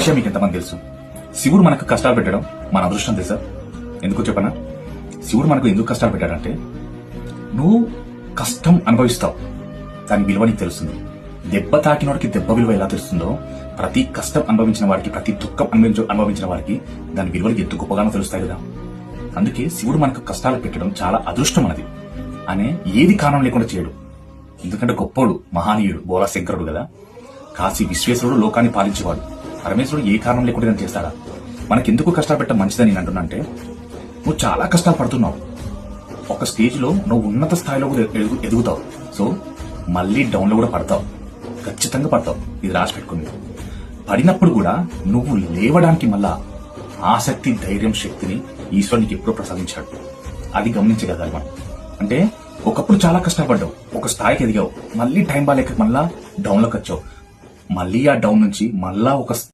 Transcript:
విషయం మీకు ఎంతమంది తెలుసు? శివుడు మనకు కష్టాలు పెట్టడం మన అదృష్టం తెలుసా? ఎందుకో చెప్పనా? శివుడు మనకు ఎందుకు కష్టాలు పెట్టాడంటే, నువ్వు కష్టం అనుభవిస్తావు, దాని విలువ నీకు తెలుస్తుంది. దెబ్బ తాకినోడికి దెబ్బ విలువ ఎలా తెలుస్తుందో, ప్రతి కష్టం అనుభవించిన వారికి, ప్రతి దుఃఖం అనుభవించిన వారికి దాని విలువలు ఎంత గొప్పగానో తెలుస్తాయి కదా. అందుకే శివుడు మనకు కష్టాలు పెట్టడం చాలా అదృష్టం అన్నది అనే ఏది కారణం లేకుండా చేయడు. ఎందుకంటే గొప్పోడు, మహానీయుడు, బోలా శంకరుడు కదా. కాశీ విశ్వేశ్వరుడు లోకాన్ని పాలించేవాడు. పరమేశ్వరుడు ఏ కారణం లేకుండా చేస్తాడా? మనకెందుకు కష్టాలు పెట్టడం మంచిదని నేను అంటున్నానంటే, నువ్వు చాలా కష్టాలు పడుతున్నావు. ఒక స్టేజ్ లో నువ్వు ఉన్నత స్థాయిలో కూడా ఎదుగుతావు. సో మళ్ళీ డౌన్ లో కూడా పడతావు, ఖచ్చితంగా పడతావు. ఇది రాసి పెట్టుకుంది. పడినప్పుడు కూడా నువ్వు లేవడానికి మళ్ళా ఆసక్తి, ధైర్యం, శక్తిని ఈశ్వరునికి ఎప్పుడో ప్రసాదించాడు. అది గమనించగలగాలి మనం. అంటే ఒకప్పుడు చాలా కష్టపడ్డావు, ఒక స్థాయికి ఎదిగావు, మళ్ళీ టైం బాగాలేక మళ్ళా డౌన్ లోకి వచ్చావు. మళ్ళీ ఆ డౌన్ నుంచి మళ్ళా ఒక